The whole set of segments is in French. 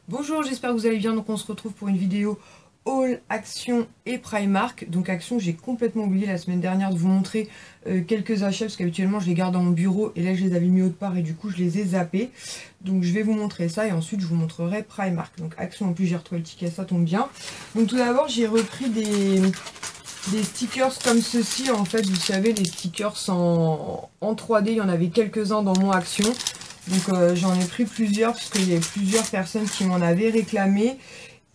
Bonjour, j'espère que vous allez bien. Donc on se retrouve pour une vidéo haul Action et Primark. Donc Action, j'ai complètement oublié la semaine dernière de vous montrer quelques achats parce qu'habituellement je les garde dans mon bureau et là je les avais mis autre part et du coup je les ai zappés. Donc je vais vous montrer ça et ensuite je vous montrerai Primark. Donc Action, en plus j'ai retrouvé le ticket, ça tombe bien. Donc tout d'abord j'ai repris des stickers comme ceci, en fait vous savez, les stickers en 3D, il y en avait quelques-uns dans mon Action. Donc j'en ai pris plusieurs parce qu'il y a plusieurs personnes qui m'en avaient réclamé.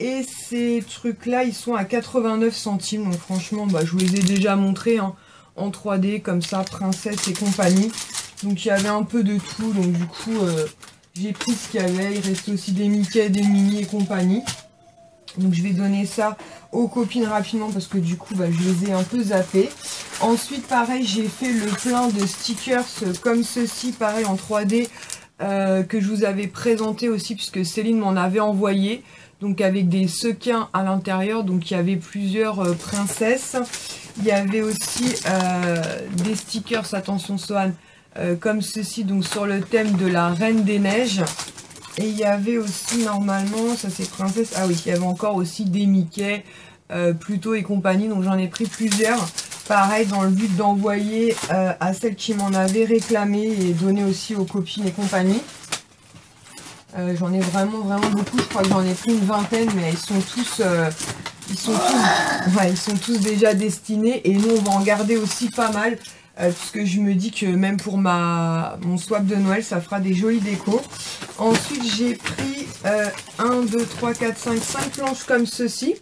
Et ces trucs là ils sont à 89 centimes. Donc franchement je vous les ai déjà montrés hein, en 3D comme ça, princesse et compagnie. Donc il y avait un peu de tout. Donc du coup j'ai pris ce qu'il y avait. Il reste aussi des Mickey, des Minnie et compagnie. Donc je vais donner ça aux copines rapidement parce que du coup je les ai un peu zappés. Ensuite pareil, j'ai fait le plein de stickers comme ceci, pareil en 3D. Que je vous avais présenté aussi puisque Céline m'en avait envoyé, donc avec des sequins à l'intérieur. Donc il y avait plusieurs princesses, il y avait aussi des stickers, attention Sohan, comme ceci, donc sur le thème de la Reine des Neiges. Et il y avait aussi normalement, ça c'est princesse, ah oui, il y avait encore aussi des Mickey, Pluto et compagnie. Donc j'en ai pris plusieurs. Pareil, dans le but d'envoyer à celles qui m'en avaient réclamé et donner aussi aux copines et compagnie. J'en ai vraiment beaucoup. Je crois que j'en ai pris une vingtaine, mais ils sont tous déjà destinés. Et nous, on va en garder aussi pas mal. Puisque je me dis que même pour mon swap de Noël, ça fera des jolies décos. Ensuite, j'ai pris 1, 2, 3, 4, 5 planches comme ceci.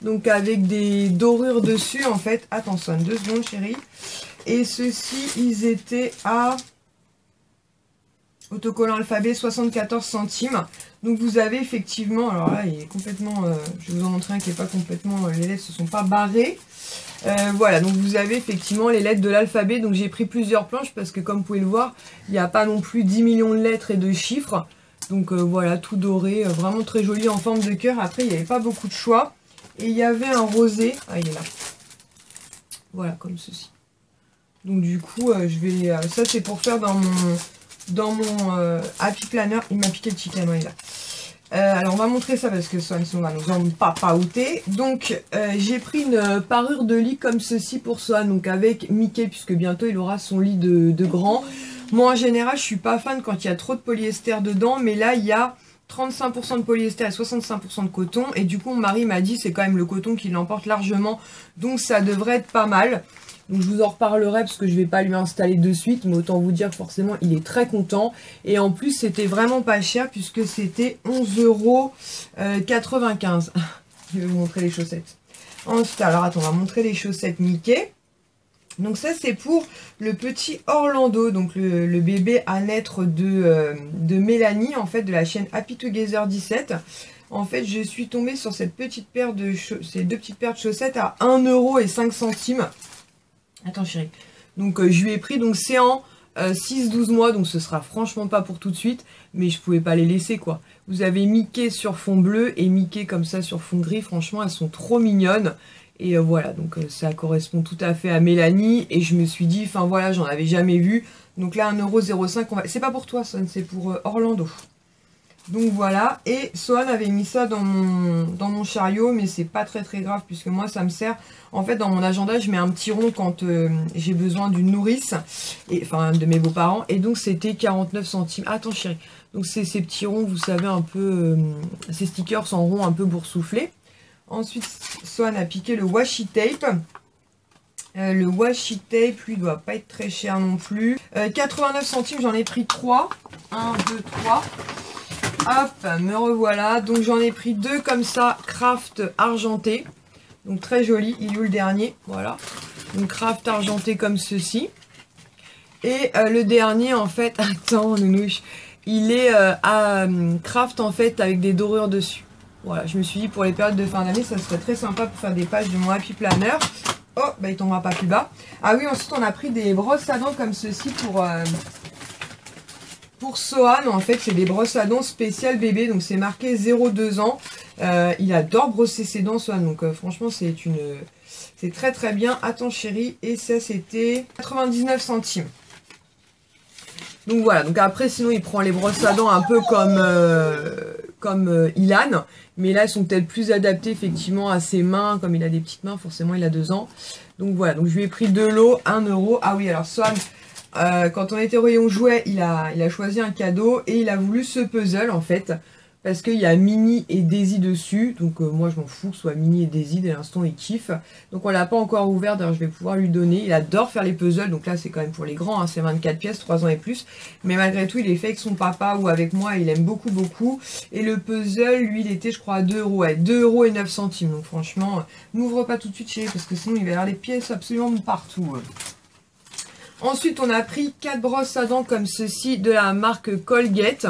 Donc avec des dorures dessus en fait. Attention, 2 secondes chérie. Et ceux-ci, ils étaient à autocollant alphabet 74 centimes. Donc vous avez effectivement, alors là il est complètement, je vais vous en montrer un qui n'est pas complètement, les lettres se sont pas barrées. Voilà, donc vous avez effectivement les lettres de l'alphabet. Donc j'ai pris plusieurs planches parce que comme vous pouvez le voir, il n'y a pas non plus 10 millions de lettres et de chiffres. Donc voilà, tout doré, vraiment très joli en forme de cœur. Après il n'y avait pas beaucoup de choix. Et il y avait un rosé. Ah, il est là. Voilà, comme ceci. Donc du coup, je vais... ça, c'est pour faire dans mon Happy Planner. Il m'a piqué le chicken, il est là. Alors, on va montrer ça parce que Sohan va nous en papaouter. Donc, j'ai pris une parure de lit comme ceci pour Sohan. Donc, avec Mickey, puisque bientôt, il aura son lit de grand. Moi, en général, je suis pas fan quand il y a trop de polyester dedans. Mais là, il y a 35% de polyester et 65% de coton. Et du coup, mon mari m'a dit c'est quand même le coton qui l'emporte largement. Donc, ça devrait être pas mal. Donc, je vous en reparlerai parce que je vais pas lui installer de suite. Mais autant vous dire, forcément, il est très content. Et en plus, c'était vraiment pas cher puisque c'était 11,95 €. Je vais vous montrer les chaussettes. Ensuite, alors, attends, on va montrer les chaussettes Mickey. Donc ça c'est pour le petit Orlando, donc le bébé à naître de Mélanie, en fait de la chaîne Happy Together 17. En fait je suis tombée sur cette petite paire ces deux petites paires de chaussettes à 1,05 €. Attends chérie. Donc je lui ai pris, donc c'est en 6-12 mois, donc ce sera franchement pas pour tout de suite, mais je pouvais pas les laisser quoi. Vous avez Mickey sur fond bleu et Mickey comme ça sur fond gris, franchement elles sont trop mignonnes. Et voilà, donc ça correspond tout à fait à Mélanie. Et je me suis dit, enfin voilà, j'en avais jamais vu. Donc là, 1,05 €. C'est pas pour toi, Sohan, c'est pour Orlando. Donc voilà. Et Sohan avait mis ça dans mon chariot. Mais c'est pas très grave, puisque moi, ça me sert. En fait, dans mon agenda, je mets un petit rond quand j'ai besoin d'une nourrice. Enfin, de mes beaux-parents. Et donc, c'était 49 centimes. Attends, chérie. Donc, c'est ces petits ronds, vous savez, un peu... ces stickers en rond un peu boursouflés. Ensuite, Sohan a piqué le washi tape. Le washi tape, lui, doit pas être très cher non plus. 89 centimes, j'en ai pris 3. 1, 2, 3. Hop, me revoilà. Donc, j'en ai pris 2 comme ça, craft argenté. Donc, très joli. Il est où le dernier? Voilà. Donc, craft argenté comme ceci. Et le dernier, en fait, attends, nounouche. Il est à craft, en fait, avec des dorures dessus. Voilà, je me suis dit pour les périodes de fin d'année, ça serait très sympa pour faire des pages de mon Happy Planner. Oh, il tombera pas plus bas. Ah oui, ensuite on a pris des brosses à dents comme ceci pour Sohan. En fait, c'est des brosses à dents spéciales bébé, donc c'est marqué 0-2 ans. Il adore brosser ses dents, Sohan, donc franchement c'est très bien. Attends chérie, et ça c'était 99 centimes. Donc voilà, donc après sinon il prend les brosses à dents un peu comme Ilan, mais là elles sont peut-être plus adaptées effectivement à ses mains, comme il a des petites mains, forcément il a 2 ans. Donc voilà, donc je lui ai pris 2 lots, 1 euro. Ah oui, alors Swan, quand on était au rayon jouets, il a choisi un cadeau et il a voulu ce puzzle en fait, parce qu'il y a Minnie et Daisy dessus, donc moi je m'en fous que ce soit Minnie et Daisy, dès l'instant il kiffe. Donc on l'a pas encore ouvert, d'ailleurs je vais pouvoir lui donner, il adore faire les puzzles, donc là c'est quand même pour les grands, hein, c'est 24 pièces, 3 ans et plus, mais malgré tout il est fait avec son papa ou avec moi, il aime beaucoup beaucoup, et le puzzle lui il était je crois à 2 euros, ouais, 2 euros et 9 centimes, donc franchement, n'ouvre pas tout de suite chérie, parce que sinon il va y avoir les pièces absolument partout. Ensuite on a pris 4 brosses à dents comme ceci de la marque Colgate.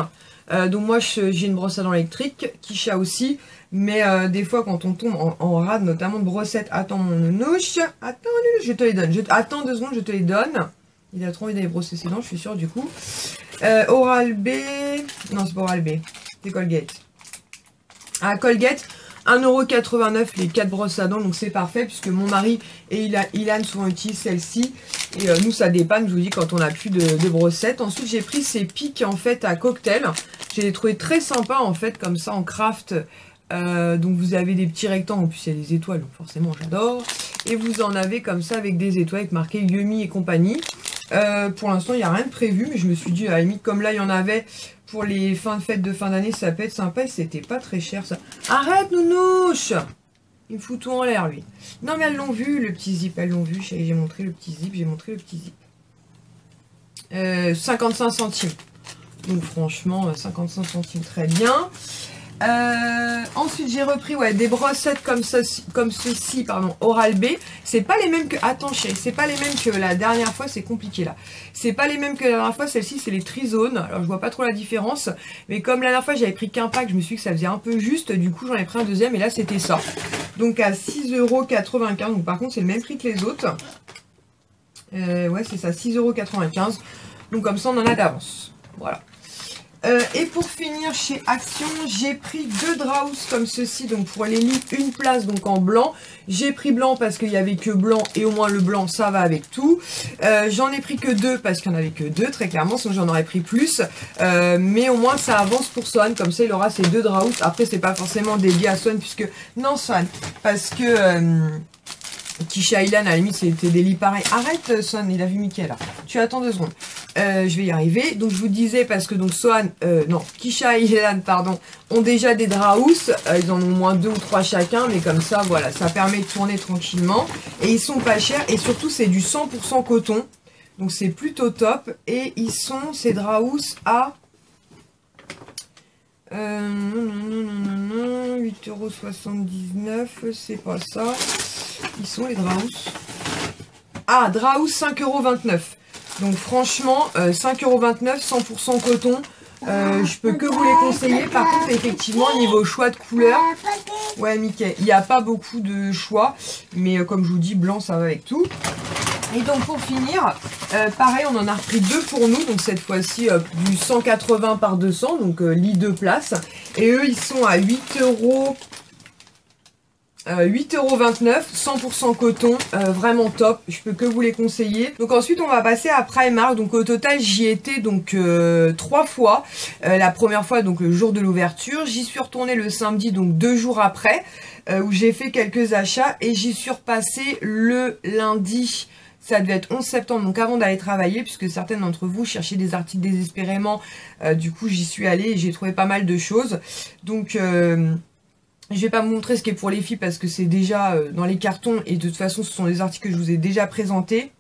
Donc moi j'ai une brosse à dents électrique, Kisha aussi, mais des fois quand on tombe en rade, notamment de brossettes, attends mon nounouche, attends je te les donne, attends 2 secondes, je te les donne. Il a trop envie d'aller brosser ses dents, je suis sûre du coup. Oral-B, non c'est pas Oral-B, c'est Colgate. Ah Colgate, 1,89 € les 4 brosses à dents, donc c'est parfait puisque mon mari et Ilan souvent utilisent celle-ci. Et nous ça dépanne, je vous dis, quand on n'a plus de brossettes. Ensuite j'ai pris ces pics en fait à cocktail. Je les ai trouvés très sympas en fait, comme ça en craft. Donc vous avez des petits rectangles, en plus il y a des étoiles, donc forcément j'adore. Et vous en avez comme ça avec des étoiles avec marqué Yumi et compagnie. Pour l'instant il n'y a rien de prévu, mais je me suis dit à la limite comme là il y en avait pour les fins de fête de fin d'année, ça peut être sympa et c'était pas très cher ça. Arrête nounouche! Il me fout tout en l'air lui. Non mais elles l'ont vu le petit zip, elles l'ont vu, j'ai montré le petit zip, 55 centimes. Donc franchement 55 centimes très bien. Ensuite j'ai repris des brossettes comme ceci, pardon, Oral-B. C'est pas les mêmes que, attends chérie, c'est pas les mêmes que la dernière fois, c'est compliqué là. C'est pas les mêmes que la dernière fois, celle-ci c'est les trizones. Alors je vois pas trop la différence, mais comme la dernière fois j'avais pris qu'un pack, je me suis dit que ça faisait un peu juste, du coup j'en ai pris un deuxième et là c'était ça. Donc à 6,95 €, donc par contre c'est le même prix que les autres. Ouais c'est ça, 6,95 €. Donc comme ça on en a d'avance. Voilà. Et pour finir chez Action, j'ai pris 2 Draus comme ceci, donc pour les lits, une place donc en blanc. J'ai pris blanc parce qu'il n'y avait que blanc et au moins le blanc ça va avec tout. J'en ai pris que 2 parce qu'il n'y en avait que 2 très clairement, sinon j'en aurais pris plus. Mais au moins ça avance pour Swan, comme ça il aura ses 2 Draus. Après c'est pas forcément dédié à Swan puisque, non Swan, parce que... Kisha Ilan, à la limite, c'était des lits pareils. Arrête, Swan, il a vu Mickey, là. Tu attends 2 secondes. Je vais y arriver. Donc, je vous disais, parce que donc Swan, non, Kisha et Ilan, pardon, ont déjà des Draus. Ils en ont au moins 2 ou 3 chacun, mais comme ça, voilà, ça permet de tourner tranquillement. Et ils sont pas chers, et surtout, c'est du 100% coton. Donc, c'est plutôt top. Et ils sont, ces Draus, à... 8,79 €, c'est pas ça. Ils sont les Draus. Ah, Draus 5,29 €. Donc franchement, 5,29 €, 100% coton. Je peux que vous les conseiller. Par contre, effectivement, niveau choix de couleur, ouais Mickey, il n'y a pas beaucoup de choix. Mais comme je vous dis, blanc, ça va avec tout. Et donc pour finir, pareil, on en a repris 2 pour nous. Donc cette fois-ci, du 180 par 200, donc lit 2 places. Et eux, ils sont à 8,29 €, 100% coton, vraiment top, je peux que vous les conseiller. Donc ensuite on va passer à Primark, donc au total j'y étais donc 3 fois. La première fois donc le jour de l'ouverture, j'y suis retournée le samedi donc 2 jours après, où j'ai fait quelques achats et j'y suis repassée le lundi. Ça devait être 11 septembre, donc avant d'aller travailler, puisque certaines d'entre vous cherchaient des articles désespérément. Du coup, j'y suis allée et j'ai trouvé pas mal de choses. Donc, je vais pas vous montrer ce qui est pour les filles, parce que c'est déjà dans les cartons. Et de toute façon, ce sont des articles que je vous ai déjà présentés.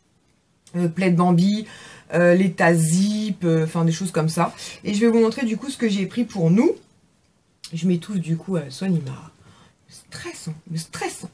Plaid Bambi, les Tazip, enfin des choses comme ça. Et je vais vous montrer du coup ce que j'ai pris pour nous. Je m'étouffe du coup, Swan il m'a... me stresse.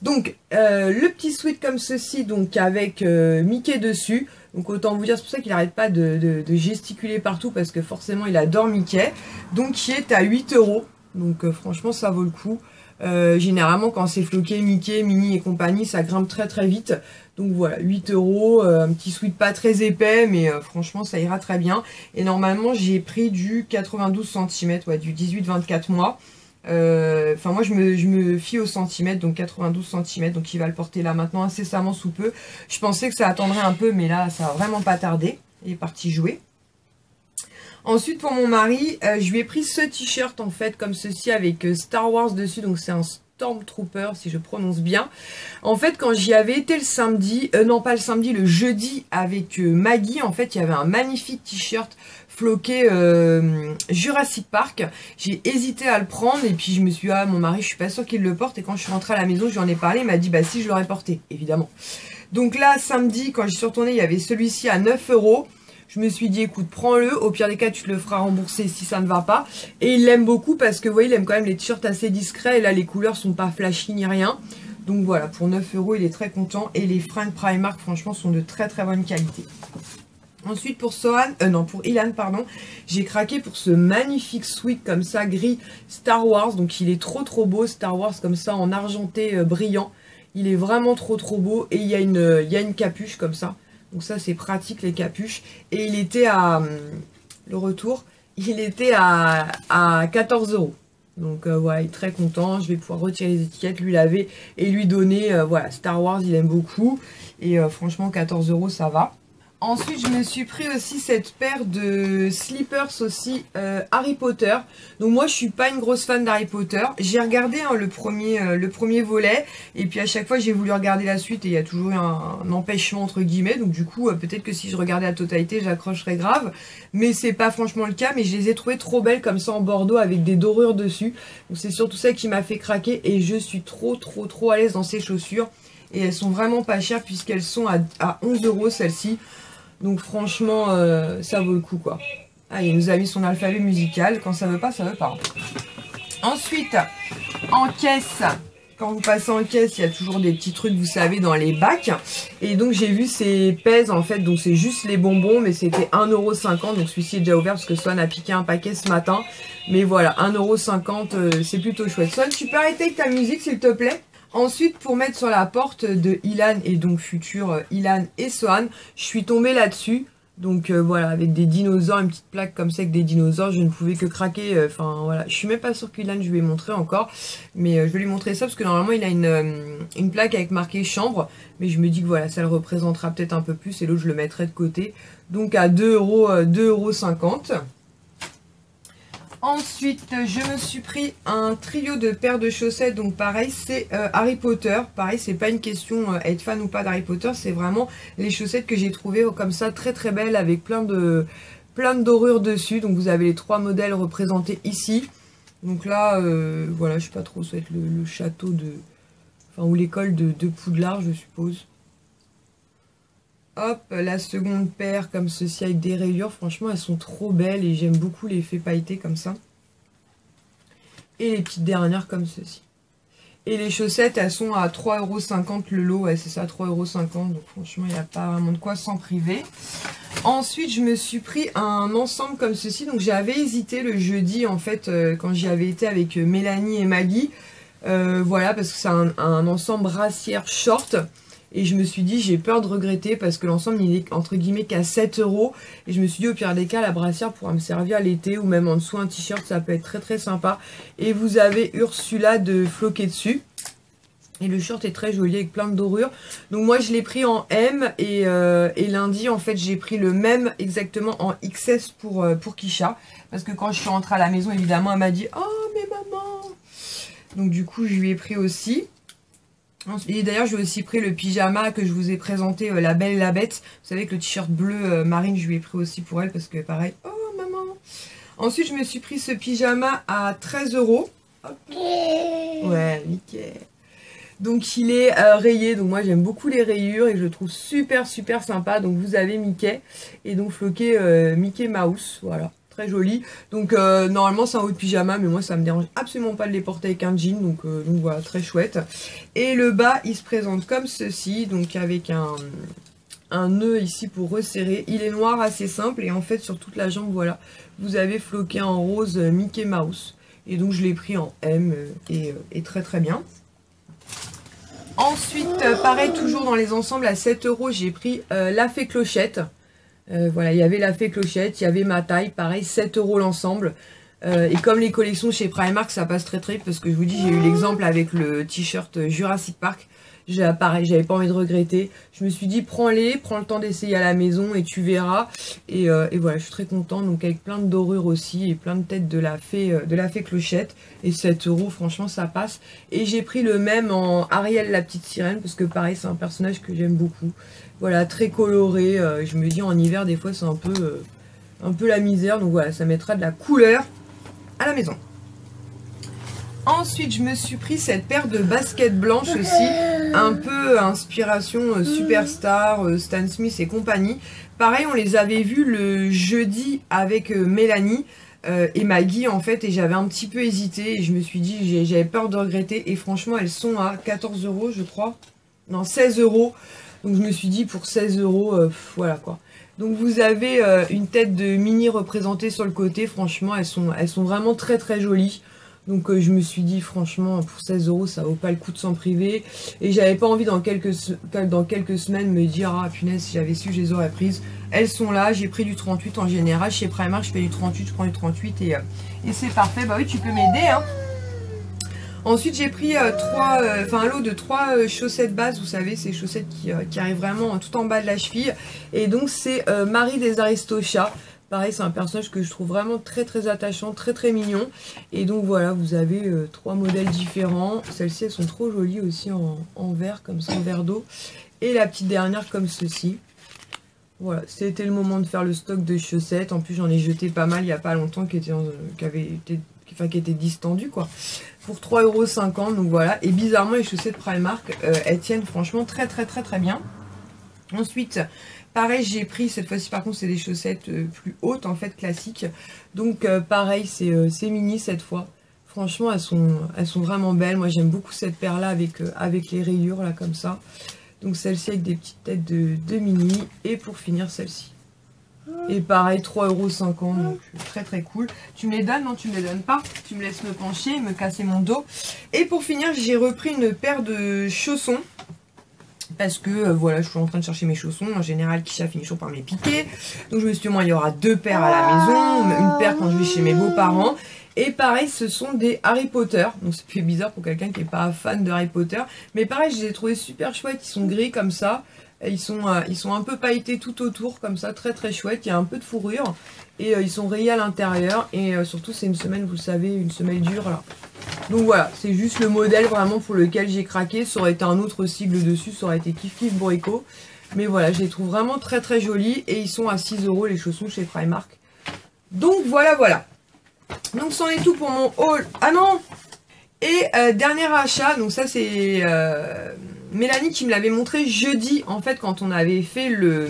Donc le petit sweat comme ceci, donc avec Mickey dessus. Donc autant vous dire, c'est pour ça qu'il n'arrête pas de gesticuler partout, parce que forcément il adore Mickey. Donc qui est à 8 €. Donc franchement ça vaut le coup. Généralement quand c'est floqué Mickey, Minnie et compagnie, ça grimpe très très vite. Donc voilà, 8 €, un petit sweat pas très épais, mais franchement ça ira très bien. Et normalement j'ai pris du 92 cm, ouais, du 18-24 mois. Enfin moi je me fie au centimètre, donc 92 cm, donc il va le porter là maintenant incessamment sous peu. Je pensais que ça attendrait un peu, mais là ça va vraiment pas tarder. Il est parti jouer. Ensuite pour mon mari, je lui ai pris ce t-shirt en fait comme ceci avec Star Wars dessus, donc c'est un Stormtrooper si je prononce bien. En fait quand j'y avais été le samedi, non pas le samedi, le jeudi avec Maggie, en fait il y avait un magnifique t-shirt floqué Jurassic Park. J'ai hésité à le prendre et puis je me suis dit, ah mon mari je suis pas sûre qu'il le porte, et quand je suis rentrée à la maison je lui en ai parlé, il m'a dit bah si je l'aurais porté, évidemment. Donc là samedi quand j'y suis retournée il y avait celui-ci à 9 €. Je me suis dit écoute prends-le, au pire des cas tu te le feras rembourser si ça ne va pas. Et il l'aime beaucoup parce que vous voyez il aime quand même les t-shirts assez discrets, et là les couleurs sont pas flashy ni rien. Donc voilà, pour 9 € il est très content, et les fringues Primark franchement sont de très très bonne qualité. Ensuite pour pour Ilan pardon, j'ai craqué pour ce magnifique sweat comme ça gris Star Wars. Donc il est trop beau, Star Wars comme ça en argenté brillant. Il est vraiment trop beau, et il y a une capuche comme ça. Donc ça c'est pratique les capuches. Et il était à le retour, il était à 14 €. Donc voilà, il est très content. Je vais pouvoir retirer les étiquettes, lui laver et lui donner. Voilà, Star Wars il aime beaucoup, et franchement 14 € ça va. Ensuite, je me suis pris aussi cette paire de slippers aussi Harry Potter. Donc moi, je suis pas une grosse fan d'Harry Potter. J'ai regardé hein, le premier volet, et puis à chaque fois, j'ai voulu regarder la suite, et il y a toujours eu un empêchement entre guillemets. Donc du coup, peut-être que si je regardais la totalité, j'accrocherais grave. Mais c'est pas franchement le cas. Mais je les ai trouvées trop belles comme ça en bordeaux avec des dorures dessus. Donc c'est surtout ça qui m'a fait craquer, et je suis trop à l'aise dans ces chaussures. Et elles sont vraiment pas chères puisqu'elles sont à 11 € celles-ci. Donc franchement, ça vaut le coup quoi. Ah, il nous a mis son alphabet musical. Quand ça veut pas, ça veut pas. Ensuite, en caisse, quand vous passez en caisse, il y a toujours des petits trucs, vous savez, dans les bacs. Et donc j'ai vu ces pèses en fait. Donc c'est juste les bonbons, mais c'était 1,50 €. Donc celui-ci est déjà ouvert parce que Swan a piqué un paquet ce matin. Mais voilà, 1,50 €, c'est plutôt chouette. Swan, tu peux arrêter avec ta musique s'il te plaît? Ensuite, pour mettre sur la porte de Ilan, et donc futur Ilan et Swan, je suis tombée là-dessus. Donc voilà, avec des dinosaures, une petite plaque comme ça avec des dinosaures, je ne pouvais que craquer. Enfin voilà, je suis même pas sûre qu'Ilan je lui ai montré encore. Mais je vais lui montrer ça parce que normalement il a une plaque avec marqué chambre. Mais je me dis que voilà, ça le représentera peut-être un peu plus, et l'autre je le mettrai de côté. Donc à 2,50 €. Ensuite, je me suis pris un trio de paires de chaussettes. Donc pareil, c'est Harry Potter. Pareil, c'est pas une question être fan ou pas d'Harry Potter. C'est vraiment les chaussettes que j'ai trouvées comme ça très belles avec plein de dorures dessus. Donc vous avez les 3 modèles représentés ici. Donc là, voilà, je sais pas trop, ça va être le château de... Enfin, ou l'école de Poudlard, je suppose. Hop, la seconde paire comme ceci avec des rayures. Franchement, elles sont trop belles et j'aime beaucoup l'effet pailleté comme ça. Et les petites dernières comme ceci. Et les chaussettes, elles sont à 3,50 € le lot. Ouais, c'est ça, 3,50 €. Donc franchement, il n'y a pas vraiment de quoi s'en priver. Ensuite, je me suis pris un ensemble comme ceci. Donc j'avais hésité le jeudi, en fait, quand j'y avais été avec Mélanie et Maggie. Voilà, parce que c'est un ensemble brassière short. Et je me suis dit, j'ai peur de regretter parce que l'ensemble, il est entre guillemets qu'à 7 €. Et je me suis dit, au pire des cas, la brassière pourra me servir l'été ou même en dessous un t-shirt, ça peut être très sympa. Et vous avez Ursula de floquer dessus. Et le short est très joli avec plein de dorures. Donc moi, je l'ai pris en M et lundi, en fait, j'ai pris le même exactement en XS pour Kisha. Parce que quand je suis rentrée à la maison, évidemment, elle m'a dit, oh, mais maman. Donc du coup, je lui ai pris aussi. Et d'ailleurs, j'ai aussi pris le pyjama que je vous ai présenté, La Belle et la Bête. Vous savez que le t-shirt bleu marine, je lui ai pris aussi pour elle parce que pareil, oh maman. Ensuite, je me suis pris ce pyjama à 13 €. Ouais, Mickey. Donc, il est rayé. Donc, moi, j'aime beaucoup les rayures et je le trouve super sympa. Donc, vous avez Mickey et donc floqué Mickey Mouse. Voilà. Très joli. Donc normalement c'est un haut de pyjama, mais moi ça me dérange absolument pas de les porter avec un jean. Donc voilà, très chouette. Et le bas il se présente comme ceci, donc avec un nœud ici pour resserrer. Il est noir assez simple et en fait sur toute la jambe, voilà, vous avez floqué en rose Mickey Mouse. Et donc je l'ai pris en M et très bien. Ensuite, pareil, toujours dans les ensembles à 7 €, j'ai pris la fée clochette. Voilà, il y avait la fée clochette, il y avait ma taille, pareil, 7 € l'ensemble. Et comme les collections chez Primark, ça passe très vite parce que je vous dis, j'ai eu l'exemple avec le t-shirt Jurassic Park. Pareil, j'avais pas envie de regretter. Je me suis dit, prends-les, prends le temps d'essayer à la maison et tu verras. Et voilà, je suis très contente. Donc avec plein de dorures aussi et plein de têtes de la fée Clochette. Et 7 €, franchement, ça passe. Et j'ai pris le même en Ariel la petite sirène parce que pareil, c'est un personnage que j'aime beaucoup. Voilà, très coloré. Je me dis en hiver, des fois, c'est un peu la misère. Donc voilà, ça mettra de la couleur à la maison. Ensuite, je me suis pris cette paire de baskets blanches aussi, un peu inspiration Superstar, Stan Smith et compagnie. Pareil, on les avait vus le jeudi avec Mélanie et Maggie en fait, et j'avais un petit peu hésité et je me suis dit, j'avais peur de regretter, et franchement, elles sont à 14 € je crois, non 16 €, donc je me suis dit pour 16 €, voilà quoi. Donc vous avez une tête de mini représentée sur le côté, franchement, elles sont vraiment très très jolies. Donc je me suis dit franchement pour 16 € ça vaut pas le coup de s'en priver. Et j'avais pas envie dans quelques semaines me dire ah punaise si j'avais su je les aurais prises. Elles sont là, j'ai pris du 38 en général. Chez Primark je fais du 38, je prends du 38 et c'est parfait. Bah oui tu peux m'aider hein. Ensuite j'ai pris un lot de 3 chaussettes bases, vous savez ces chaussettes qui arrivent vraiment tout en bas de la cheville. Et donc c'est Marie des Aristochats. Pareil, c'est un personnage que je trouve vraiment très très attachant, très très mignon. Et donc voilà, vous avez 3 modèles différents. Celles-ci, elles sont trop jolies aussi en vert, comme ça, en vert d'eau. Et la petite dernière comme ceci. Voilà, c'était le moment de faire le stock de chaussettes. En plus, j'en ai jeté pas mal il n'y a pas longtemps qui étaient distendues, quoi. Pour 3,50 €, donc voilà. Et bizarrement, les chaussettes Primark, elles tiennent franchement très très très très bien. Ensuite, pareil, j'ai pris, cette fois-ci par contre, c'est des chaussettes plus hautes, en fait, classiques. Donc, pareil, c'est mini cette fois. Franchement, elles sont vraiment belles. Moi, j'aime beaucoup cette paire-là avec les rayures, là, comme ça. Donc, celle-ci avec des petites têtes de mini. Et pour finir, celle-ci. Et pareil, 3,50 €, donc très très cool. Tu me les donnes? Non, tu me les donnes pas. Tu me laisses me pencher, me casser mon dos. Et pour finir, j'ai repris une paire de chaussons. Parce que voilà, je suis en train de chercher mes chaussons. En général, Kisha finit toujours par mes piquer. Donc je me suis dit, moi, il y aura 2 paires à la maison. Une paire quand je vais chez mes beaux-parents. Et pareil, ce sont des Harry Potter. Donc ça fait bizarre pour quelqu'un qui n'est pas fan de Harry Potter. Mais pareil, je les ai trouvés super chouettes. Ils sont gris comme ça. Et ils sont un peu pailletés tout autour, comme ça, très très chouette. Il y a un peu de fourrure. Et ils sont rayés à l'intérieur. Et surtout, c'est une semelle, vous le savez, une semelle dure là. Donc voilà, c'est juste le modèle vraiment pour lequel j'ai craqué. Ça aurait été un autre sigle dessus, ça aurait été Kif Kif Boréco. Mais voilà, je les trouve vraiment très très jolis. Et ils sont à 6 € les chaussons chez Primark. Donc voilà, voilà. Donc c'en est tout pour mon haul. Ah non! Et dernier achat, donc ça c'est Mélanie qui me l'avait montré jeudi, en fait, quand on avait fait le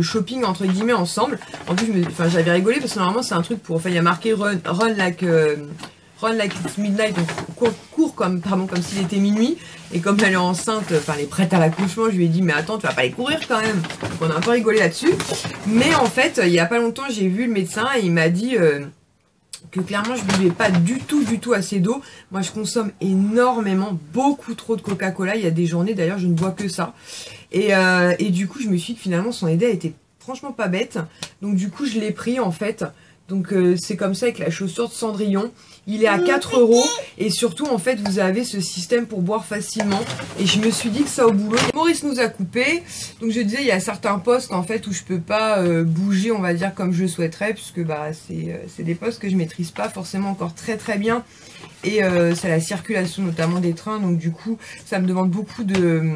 shopping entre guillemets ensemble. En plus, j'avais rigolé parce que normalement c'est un truc pour... Enfin, il y a marqué run like it's midnight, donc court comme s'il était minuit. Et comme elle est enceinte, enfin elle est prête à l'accouchement, je lui ai dit mais attends, tu vas pas aller courir quand même. Donc on a un peu rigolé là-dessus. Mais en fait, il y a pas longtemps, j'ai vu le médecin et il m'a dit que clairement je buvais pas du tout assez d'eau. Moi je consomme énormément, beaucoup trop de Coca-Cola. Il y a des journées d'ailleurs je ne bois que ça. Et du coup je me suis dit que finalement son idée a été franchement pas bête. Donc du coup je l'ai pris en fait. Donc c'est comme ça avec la chaussure de Cendrillon. Il est à 4 € et surtout en fait vous avez ce système pour boire facilement. Et je me suis dit que ça au boulot. Maurice nous a coupé. Donc je disais il y a certains postes en fait où je peux pas bouger on va dire comme je souhaiterais. Puisque bah c'est des postes que je maîtrise pas forcément encore très bien. Et c'est la circulation notamment des trains. Donc du coup ça me demande beaucoup de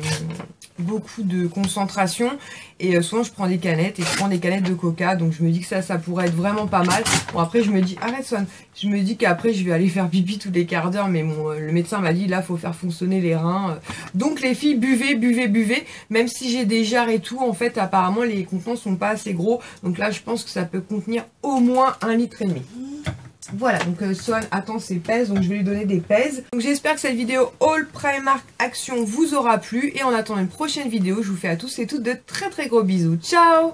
concentration. Et souvent je prends des canettes et je prends des canettes de coca. Donc je me dis que ça pourrait être vraiment pas mal. Bon après je me dis arrête Swan. Je me dis qu'après je vais aller faire pipi tous les quarts d'heure. Mais le médecin m'a dit là faut faire fonctionner les reins. Donc les filles buvez. Même si j'ai des jarres et tout. En fait apparemment les contenants sont pas assez gros. Donc là je pense que ça peut contenir au moins 1,5 litre. Voilà, donc Swan attend ses pèses, donc je vais lui donner des pèses. Donc j'espère que cette vidéo Haul Primark Action vous aura plu. Et en attendant une prochaine vidéo, je vous fais à tous et toutes de très gros bisous. Ciao!